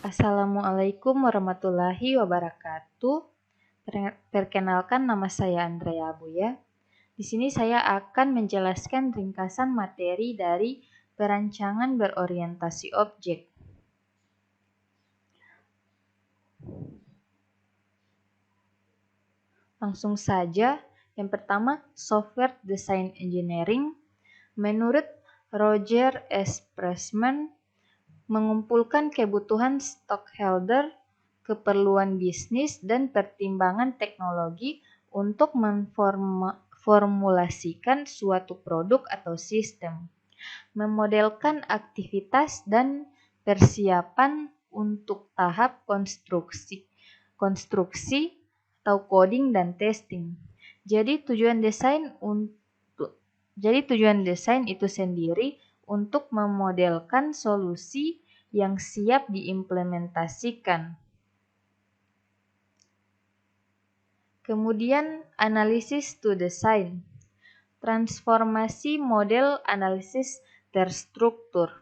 Assalamualaikum warahmatullahi wabarakatuh. Perkenalkan, nama saya Andrea Abuya. Di sini saya akan menjelaskan ringkasan materi dari perancangan berorientasi objek. Langsung saja, yang pertama, Software Design Engineering. Menurut Roger S. Pressman, mengumpulkan kebutuhan stockholder, keperluan bisnis, dan pertimbangan teknologi untuk memformulasikan suatu produk atau sistem, memodelkan aktivitas dan persiapan untuk tahap konstruksi atau coding dan testing. Jadi tujuan desain itu sendiri untuk memodelkan solusi yang siap diimplementasikan. Kemudian analisis to design. Transformasi model analisis terstruktur.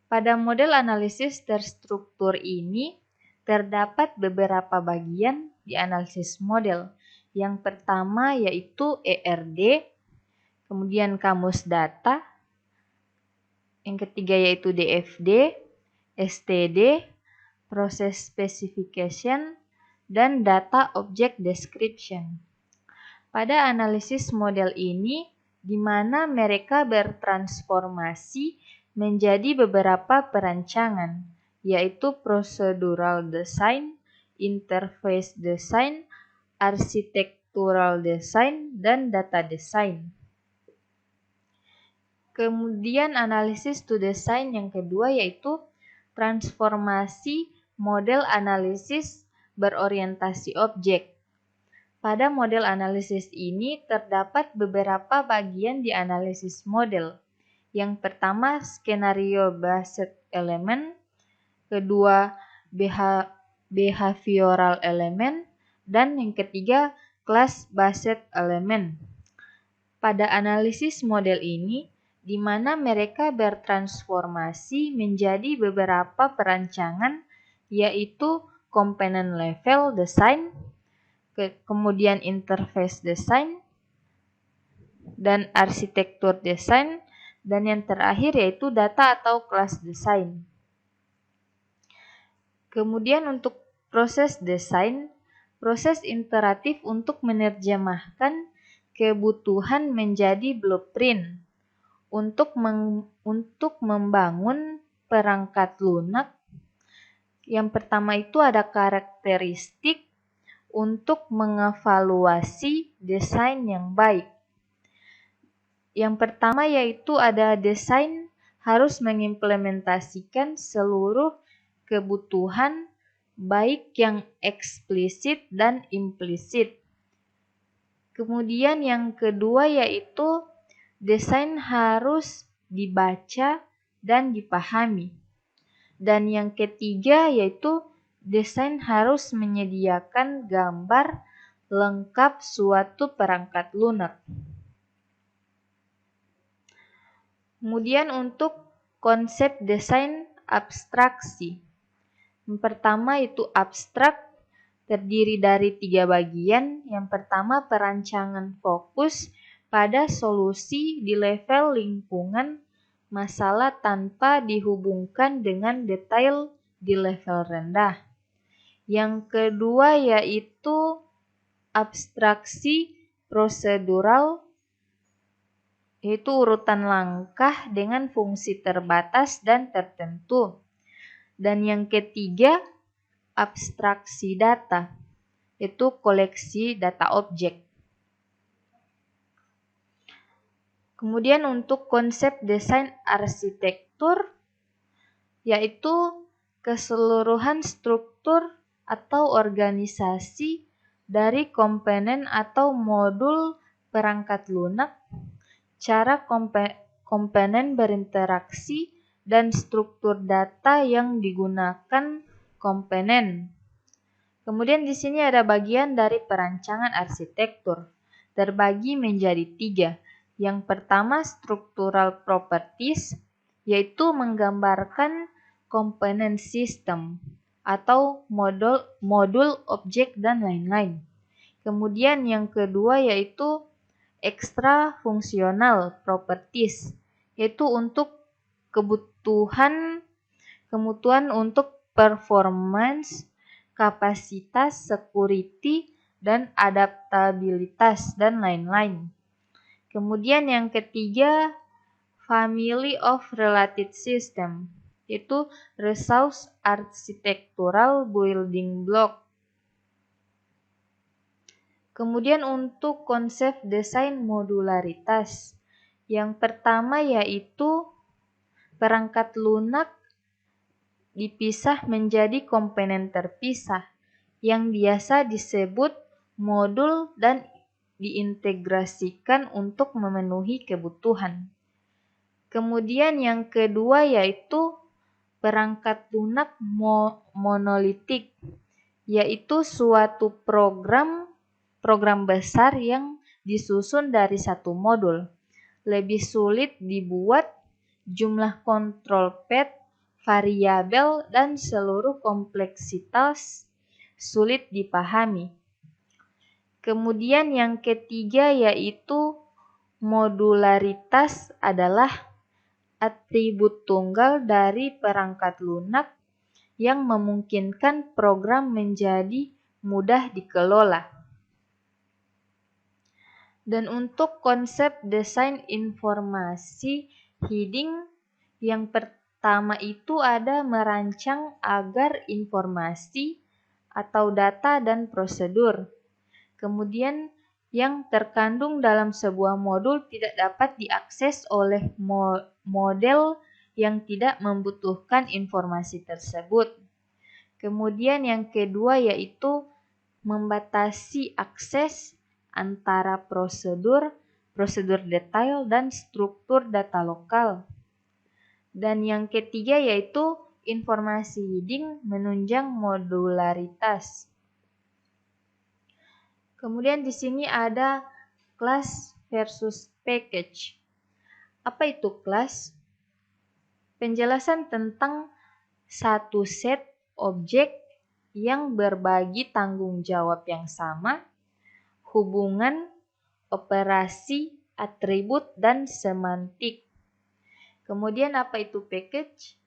Pada model analisis terstruktur ini terdapat beberapa bagian di analisis model. Yang pertama yaitu ERD, kemudian kamus data, yang ketiga yaitu DFD, STD, Process Specification, dan Data Object Description. Pada analisis model ini, di mana mereka bertransformasi menjadi beberapa perancangan, yaitu procedural design, interface design, architectural design, dan data design. Kemudian analisis to design yang kedua yaitu transformasi model analisis berorientasi objek. Pada model analisis ini terdapat beberapa bagian di analisis model. Yang pertama skenario based element, kedua behavioral element, dan yang ketiga class based element. Pada analisis model ini, di mana mereka bertransformasi menjadi beberapa perancangan, yaitu component level design, kemudian interface design, dan arsitektur design, dan yang terakhir yaitu data atau class design. Kemudian untuk proses desain, proses iteratif untuk menerjemahkan kebutuhan menjadi blueprint untuk membangun perangkat lunak. Yang pertama itu ada karakteristik untuk mengevaluasi desain yang baik. Yang pertama yaitu ada desain harus mengimplementasikan seluruh kebutuhan baik yang eksplisit dan implisit. Kemudian yang kedua yaitu desain harus dibaca dan dipahami. Dan yang ketiga yaitu desain harus menyediakan gambar lengkap suatu perangkat lunak. Kemudian untuk konsep desain abstraksi. Yang pertama itu abstrak, terdiri dari 3 bagian. Yang pertama perancangan fokus pada solusi di level lingkungan masalah tanpa dihubungkan dengan detail di level rendah. Yang kedua yaitu abstraksi prosedural, yaitu urutan langkah dengan fungsi terbatas dan tertentu. Dan yang ketiga abstraksi data, yaitu koleksi data objek. Kemudian untuk konsep desain arsitektur, yaitu keseluruhan struktur atau organisasi dari komponen atau modul perangkat lunak, cara komponen berinteraksi, dan struktur data yang digunakan komponen. Kemudian di sini ada bagian dari perancangan arsitektur, terbagi menjadi 3. Yang pertama structural properties, yaitu menggambarkan component system atau modul objek dan lain-lain. Kemudian yang kedua yaitu extra fungsional properties, yaitu untuk kebutuhan untuk performance, kapasitas, security, dan adaptabilitas, dan lain-lain. Kemudian yang ketiga, family of related system, yaitu resource architectural building block. Kemudian untuk konsep desain modularitas, yang pertama yaitu perangkat lunak dipisah menjadi komponen terpisah yang biasa disebut modul dan diintegrasikan untuk memenuhi kebutuhan. Kemudian yang kedua yaitu perangkat lunak monolitik, yaitu suatu program besar yang disusun dari satu modul. Lebih sulit dibuat, jumlah kontrol path, variabel, dan seluruh kompleksitas sulit dipahami. Kemudian yang ketiga yaitu modularitas adalah atribut tunggal dari perangkat lunak yang memungkinkan program menjadi mudah dikelola. Dan untuk konsep desain informasi heading, yang pertama itu ada merancang agar informasi atau data dan prosedur, kemudian yang terkandung dalam sebuah modul tidak dapat diakses oleh model yang tidak membutuhkan informasi tersebut. Kemudian yang kedua yaitu membatasi akses antara prosedur detail dan struktur data lokal. Dan yang ketiga yaitu informasi heading menunjang modularitas. Kemudian di sini ada class versus package. Apa itu class? Penjelasan tentang satu set objek yang berbagi tanggung jawab yang sama, hubungan, operasi, atribut, dan semantik. Kemudian apa itu package?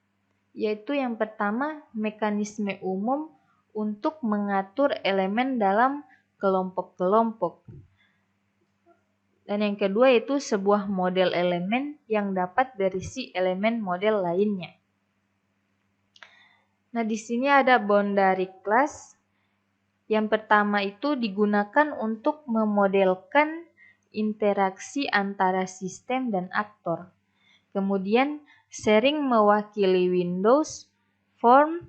Yaitu yang pertama mekanisme umum untuk mengatur elemen dalam kelompok-kelompok. Dan yang kedua itu sebuah model elemen yang dapat berisi elemen model lainnya. Nah, di sini ada boundary class. Yang pertama itu digunakan untuk memodelkan interaksi antara sistem dan aktor. Kemudian sharing mewakili Windows, form,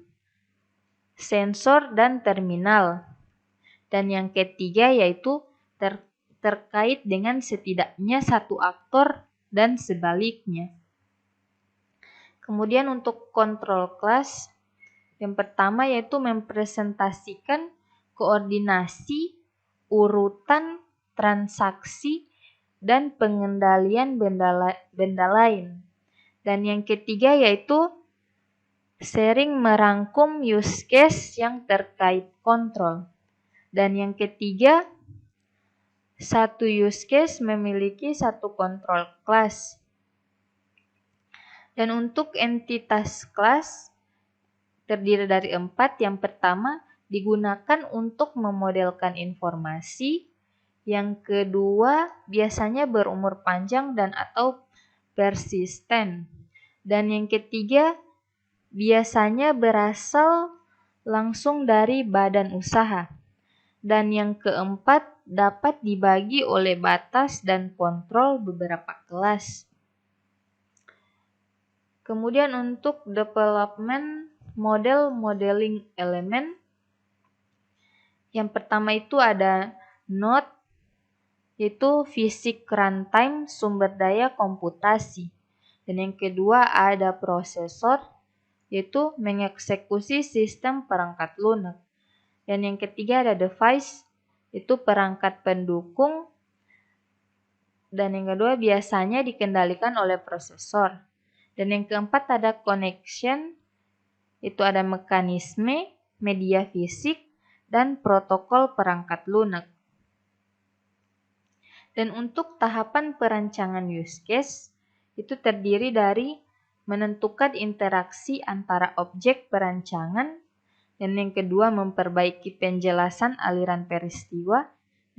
sensor, dan terminal. Dan yang ketiga yaitu terkait dengan setidaknya satu aktor dan sebaliknya. Kemudian untuk control class, yang pertama yaitu mempresentasikan koordinasi, urutan, transaksi, dan pengendalian benda lain. Dan yang ketiga yaitu sharing merangkum use case yang terkait kontrol. Dan yang ketiga, satu use case memiliki satu control class. Dan untuk entitas class terdiri dari 4. Yang pertama digunakan untuk memodelkan informasi. Yang kedua biasanya berumur panjang dan atau persisten. Dan yang ketiga biasanya berasal langsung dari badan usaha. Dan yang keempat dapat dibagi oleh batas dan kontrol beberapa kelas. Kemudian untuk development model modeling elemen, yang pertama itu ada node, yaitu fisik runtime sumber daya komputasi. Dan yang kedua ada prosesor, yaitu mengeksekusi sistem perangkat lunak. Dan yang ketiga ada device, itu perangkat pendukung. Dan yang kedua biasanya dikendalikan oleh prosesor. Dan yang keempat ada connection, Itu ada mekanisme, media fisik, dan protokol perangkat lunak. Dan untuk tahapan perancangan use case, itu terdiri dari menentukan interaksi antara objek perancangan, dan yang kedua memperbaiki penjelasan aliran peristiwa,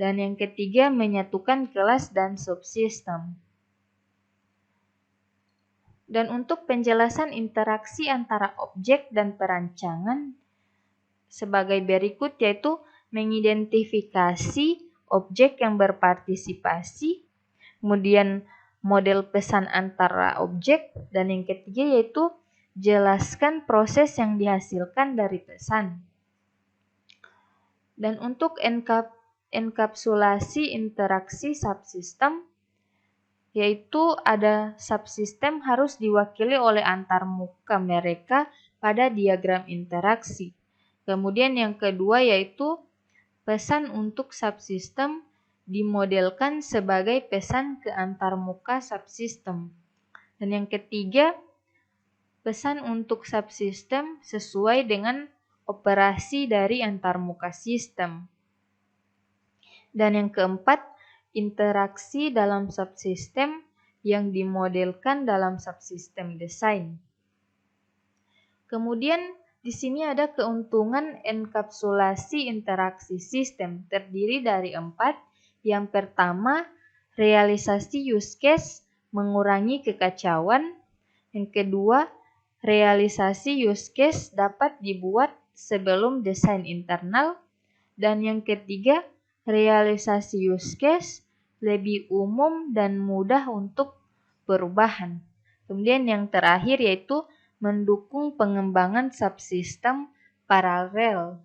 dan yang ketiga menyatukan kelas dan subsistem. Dan untuk penjelasan interaksi antara objek dan perancangan sebagai berikut, yaitu mengidentifikasi objek yang berpartisipasi, kemudian model pesan antara objek, dan yang ketiga yaitu jelaskan proses yang dihasilkan dari pesan. Dan untuk enkapsulasi interaksi subsistem, yaitu ada subsistem harus diwakili oleh antarmuka mereka pada diagram interaksi. Kemudian yang kedua yaitu pesan untuk subsistem dimodelkan sebagai pesan ke antarmuka subsistem. Dan yang ketiga, pesan untuk subsistem sesuai dengan operasi dari antarmuka sistem. Dan yang keempat, interaksi dalam subsistem yang dimodelkan dalam subsistem desain. Kemudian di sini ada keuntungan enkapsulasi interaksi sistem, terdiri dari 4. Yang pertama, realisasi use case mengurangi kekacauan. Yang kedua, realisasi use case dapat dibuat sebelum desain internal. Dan yang ketiga, realisasi use case lebih umum dan mudah untuk perubahan. Kemudian yang terakhir yaitu mendukung pengembangan subsistem paralel.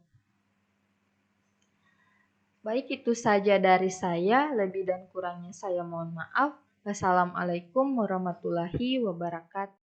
Baik, itu saja dari saya. Lebih dan kurangnya saya mohon maaf. Wassalamualaikum warahmatullahi wabarakatuh.